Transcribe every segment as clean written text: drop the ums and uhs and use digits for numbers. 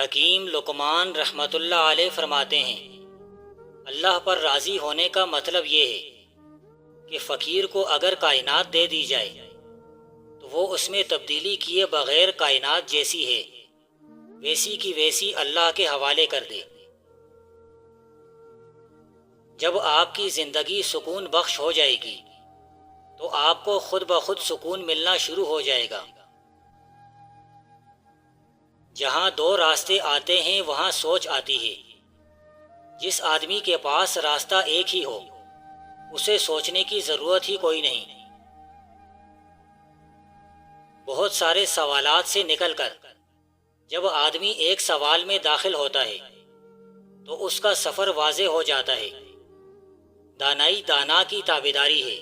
حکیم لقمان رحمۃ اللہ علیہ فرماتے ہیں، اللہ پر راضی ہونے کا مطلب یہ ہے کہ فقیر کو اگر کائنات دے دی جائے تو وہ اس میں تبدیلی کیے بغیر کائنات جیسی ہے ویسی کی ویسی اللہ کے حوالے کر دے۔ جب آپ کی زندگی سکون بخش ہو جائے گی تو آپ کو خود بخود سکون ملنا شروع ہو جائے گا۔ جہاں دو راستے آتے ہیں وہاں سوچ آتی ہے۔ جس آدمی کے پاس راستہ ایک ہی ہو اسے سوچنے کی ضرورت ہی کوئی نہیں۔ بہت سارے سوالات سے نکل کر جب آدمی ایک سوال میں داخل ہوتا ہے تو اس کا سفر واضح ہو جاتا ہے۔ دانائی دانا کی تابعداری ہے۔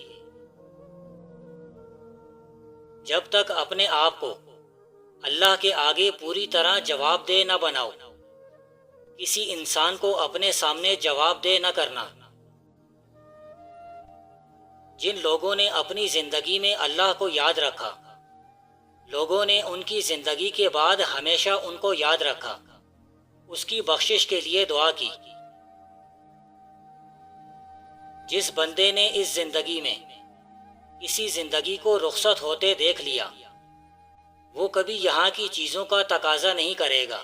جب تک اپنے آپ کو اللہ کے آگے پوری طرح جواب دہ نہ بناؤ، کسی انسان کو اپنے سامنے جواب دہ نہ کرنا۔ جن لوگوں نے اپنی زندگی میں اللہ کو یاد رکھا، لوگوں نے ان کی زندگی کے بعد ہمیشہ ان کو یاد رکھا، اس کی بخشش کے لیے دعا کی۔ جس بندے نے اس زندگی میں کسی زندگی کو رخصت ہوتے دیکھ لیا، وہ کبھی یہاں کی چیزوں کا تقاضا نہیں کرے گا۔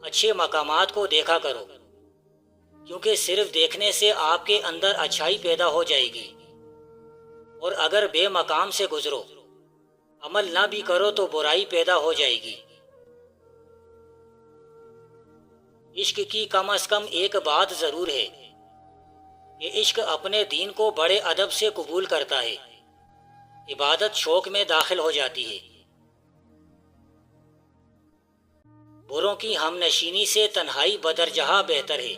اچھے مقامات کو دیکھا کرو، کیونکہ صرف دیکھنے سے آپ کے اندر اچھائی پیدا ہو جائے گی، اور اگر بے مقام سے گزرو، عمل نہ بھی کرو تو برائی پیدا ہو جائے گی۔ عشق کی کم از کم ایک بات ضرور ہے کہ عشق اپنے دین کو بڑے ادب سے قبول کرتا ہے، عبادت شوق میں داخل ہو جاتی ہے۔ بروں کی ہم نشینی سے تنہائی بدرجہ بہتر ہے،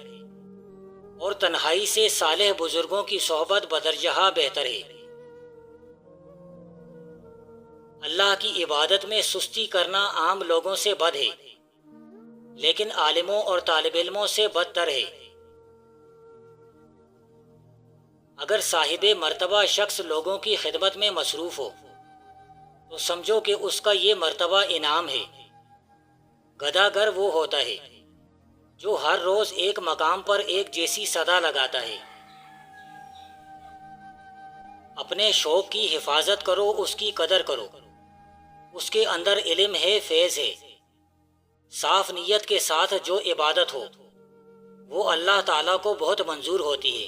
اور تنہائی سے صالح بزرگوں کی صحبت بدرجہ بہتر ہے۔ اللہ کی عبادت میں سستی کرنا عام لوگوں سے بد ہے، لیکن عالموں اور طالب علموں سے بدتر ہے۔ اگر صاحب مرتبہ شخص لوگوں کی خدمت میں مصروف ہو تو سمجھو کہ اس کا یہ مرتبہ انعام ہے۔ گداگر وہ ہوتا ہے جو ہر روز ایک مقام پر ایک جیسی صدا لگاتا ہے۔ اپنے شوق کی حفاظت کرو، اس کی قدر کرو۔ اس کے اندر علم ہے، فیض ہے۔ صاف نیت کے ساتھ جو عبادت ہو وہ اللہ تعالیٰ کو بہت منظور ہوتی ہے۔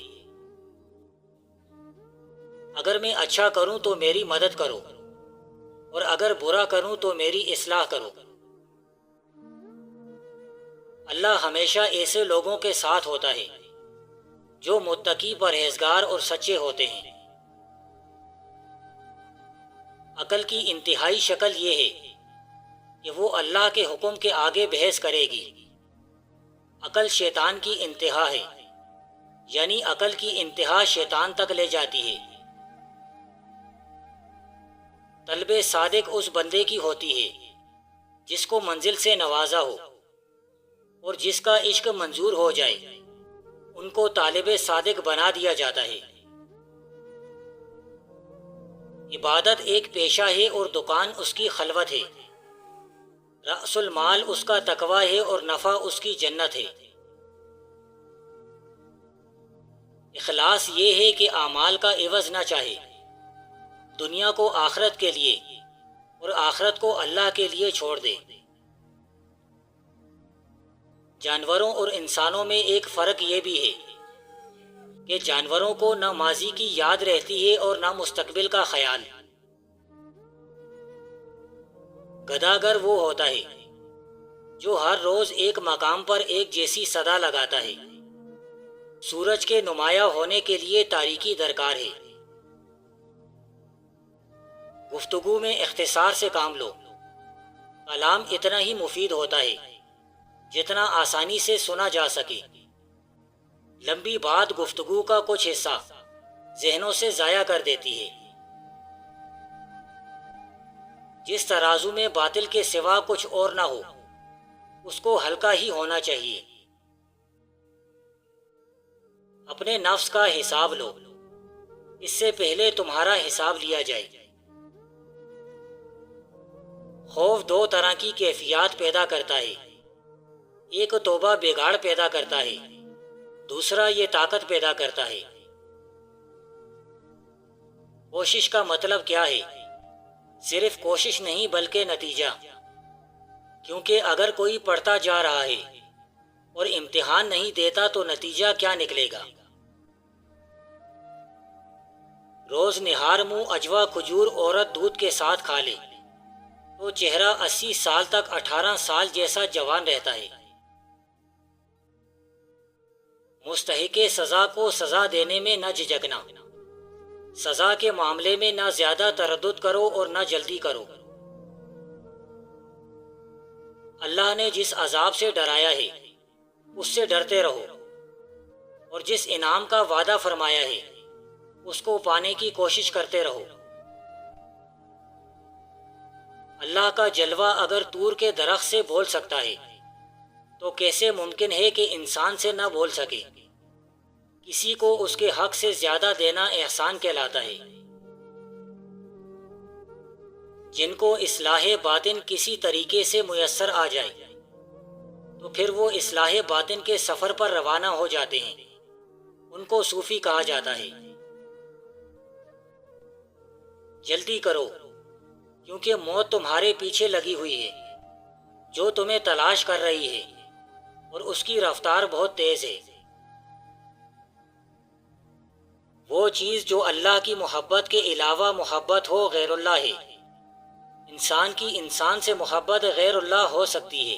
اگر میں اچھا کروں تو میری مدد کرو، اور اگر برا کروں تو میری اصلاح کرو۔ اللہ ہمیشہ ایسے لوگوں کے ساتھ ہوتا ہے جو متقی، پرہیزگار اور سچے ہوتے ہیں۔ عقل کی انتہائی شکل یہ ہے کہ وہ اللہ کے حکم کے آگے بحث کرے گی۔ عقل شیطان کی انتہا ہے، یعنی عقل کی انتہا شیطان تک لے جاتی ہے۔ طلب صادق اس بندے کی ہوتی ہے جس کو منزل سے نوازا ہو، اور جس کا عشق منظور ہو جائے ان کو طالب صادق بنا دیا جاتا ہے۔ عبادت ایک پیشہ ہے اور دکان اس کی خلوت ہے۔ رأس المال اس کا تقویٰ ہے اور نفع اس کی جنت ہے۔ اخلاص یہ ہے کہ اعمال کا عوض نہ چاہے، دنیا کو آخرت کے لیے اور آخرت کو اللہ کے لیے چھوڑ دے۔ جانوروں اور انسانوں میں ایک فرق یہ بھی ہے کہ جانوروں کو نہ ماضی کی یاد رہتی ہے اور نہ مستقبل کا خیال۔ گداگر وہ ہوتا ہے جو ہر روز ایک مقام پر ایک جیسی صدا لگاتا ہے۔ سورج کے نمایاں ہونے کے لیے تاریکی درکار ہے۔ گفتگو میں اختصار سے کام لو۔ کلام اتنا ہی مفید ہوتا ہے جتنا آسانی سے سنا جا سکے۔ لمبی بات گفتگو کا کچھ حصہ ذہنوں سے ضائع کر دیتی ہے۔ جس ترازو میں باطل کے سوا کچھ اور نہ ہو اس کو ہلکا ہی ہونا چاہیے۔ اپنے نفس کا حساب لو، اس سے پہلے تمہارا حساب لیا جائے۔ خوف دو طرح کی کیفیات پیدا کرتا ہے، ایک توبہ بگاڑ پیدا کرتا ہے، دوسرا یہ طاقت پیدا کرتا ہے۔ کوشش کا مطلب کیا ہے؟ صرف کوشش نہیں بلکہ نتیجہ، کیونکہ اگر کوئی پڑھتا جا رہا ہے اور امتحان نہیں دیتا تو نتیجہ کیا نکلے گا؟ روز نہار منہ اجوا کھجور عورت دودھ کے ساتھ کھا لے تو چہرہ 80 سال تک 18 سال جیسا جوان رہتا ہے۔ مستحق سزا کو سزا دینے میں نہ جھجکنا، سزا کے معاملے میں نہ زیادہ تردد کرو اور نہ جلدی کرو۔ اللہ نے جس عذاب سے ڈرایا ہے اس سے ڈرتے رہو، اور جس انعام کا وعدہ فرمایا ہے اس کو پانے کی کوشش کرتے رہو۔ اللہ کا جلوہ اگر طور کے درخت سے بول سکتا ہے تو کیسے ممکن ہے کہ انسان سے نہ بول سکے؟ کسی کو اس کے حق سے زیادہ دینا احسان کہلاتا ہے۔ جن کو اصلاح باطن کسی طریقے سے میسر آ جائے تو پھر وہ اصلاح باطن کے سفر پر روانہ ہو جاتے ہیں، ان کو صوفی کہا جاتا ہے۔ جلدی کرو کیونکہ موت تمہارے پیچھے لگی ہوئی ہے، جو تمہیں تلاش کر رہی ہے، اور اس کی رفتار بہت تیز ہے۔ وہ چیز جو اللہ کی محبت کے علاوہ محبت ہو غیر اللہ ہے۔ انسان کی انسان سے محبت غیر اللہ ہو سکتی ہے،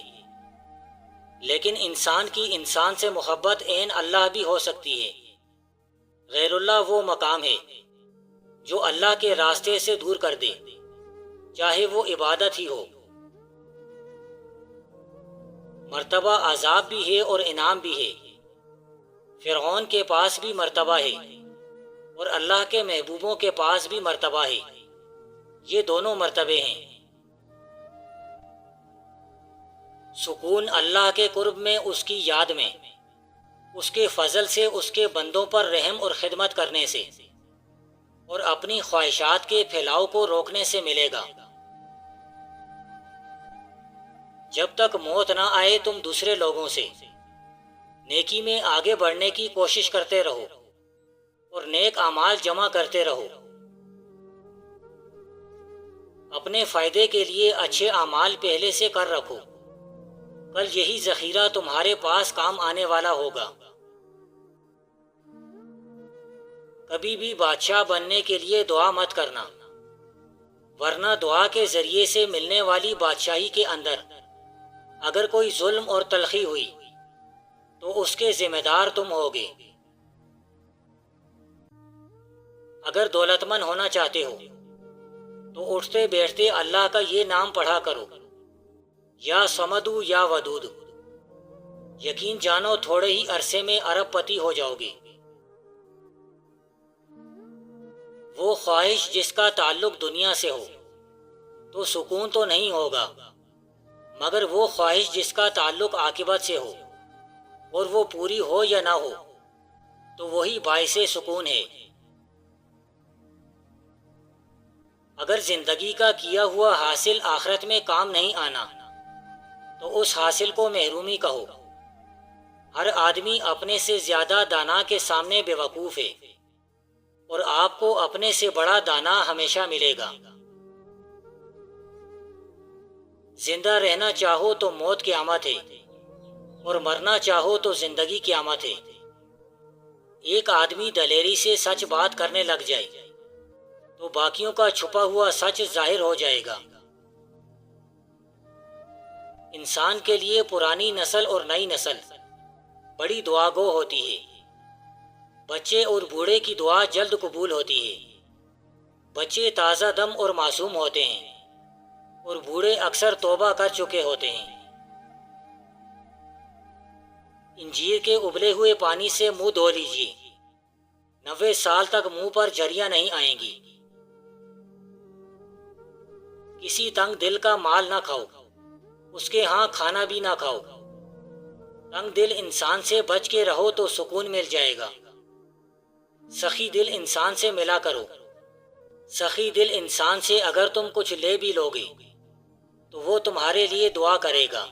لیکن انسان کی انسان سے محبت عین اللہ بھی ہو سکتی ہے۔ غیر اللہ وہ مقام ہے جو اللہ کے راستے سے دور کر دے، چاہے وہ عبادت ہی ہو۔ مرتبہ عذاب بھی ہے اور انعام بھی ہے۔ فرعون کے پاس بھی مرتبہ ہے اور اللہ کے محبوبوں کے پاس بھی مرتبہ ہے، یہ دونوں مرتبے ہیں۔ سکون اللہ کے قرب میں، اس کی یاد میں، اس کے فضل سے، اس کے بندوں پر رحم اور خدمت کرنے سے، اور اپنی خواہشات کے پھیلاؤ کو روکنے سے ملے گا۔ جب تک موت نہ آئے تم دوسرے لوگوں سے نیکی میں آگے بڑھنے کی کوشش کرتے رہو اور نیک اعمال جمع کرتے رہو۔ اپنے فائدے کے لیے اچھے اعمال پہلے سے کر رکھو، کل یہی ذخیرہ تمہارے پاس کام آنے والا ہوگا۔ کبھی بھی بادشاہ بننے کے لیے دعا مت کرنا، ورنہ دعا کے ذریعے سے ملنے والی بادشاہی کے اندر اگر کوئی ظلم اور تلخی ہوئی تو اس کے ذمہ دار تم ہوگے۔ اگر دولت مند ہونا چاہتے ہو تو اٹھتے بیٹھتے اللہ کا یہ نام پڑھا کرو، یا سمدو یا ودود۔ یقین جانو تھوڑے ہی عرصے میں ارب پتی ہو جاؤ گے۔ وہ خواہش جس کا تعلق دنیا سے ہو تو سکون تو نہیں ہوگا، مگر وہ خواہش جس کا تعلق عاقبت سے ہو اور وہ پوری ہو یا نہ ہو تو وہی باعث سکون ہے۔ اگر زندگی کا کیا ہوا حاصل آخرت میں کام نہیں آنا تو اس حاصل کو محرومی کہو۔ ہر آدمی اپنے سے زیادہ دانا کے سامنے بے وقوف ہے، اور آپ کو اپنے سے بڑا دانا ہمیشہ ملے گا۔ زندہ رہنا چاہو تو موت قیامت ہے، اور مرنا چاہو تو زندگی قیامت ہے۔ ایک آدمی دلیری سے سچ بات کرنے لگ جائے تو باقیوں کا چھپا ہوا سچ ظاہر ہو جائے گا۔ انسان کے لیے پرانی نسل اور نئی نسل بڑی دعا گو ہوتی ہے۔ بچے اور بوڑھے کی دعا جلد قبول ہوتی ہے۔ بچے تازہ دم اور معصوم ہوتے ہیں، اور بوڑھے اکثر توبہ کر چکے ہوتے ہیں۔ انجیر کے ابلے ہوئے پانی سے منہ دھو لیجیے، 90 سال تک منہ پر جھریاں نہیں آئیں گی۔ کسی تنگ دل کا مال نہ کھاؤ، اس کے ہاں کھانا بھی نہ کھاؤ۔ تنگ دل انسان سے بچ کے رہو تو سکون مل جائے گا۔ سخی دل انسان سے ملا کرو۔ سخی دل انسان سے اگر تم کچھ لے بھی لوگے تو وہ تمہارے لیے دعا کرے گا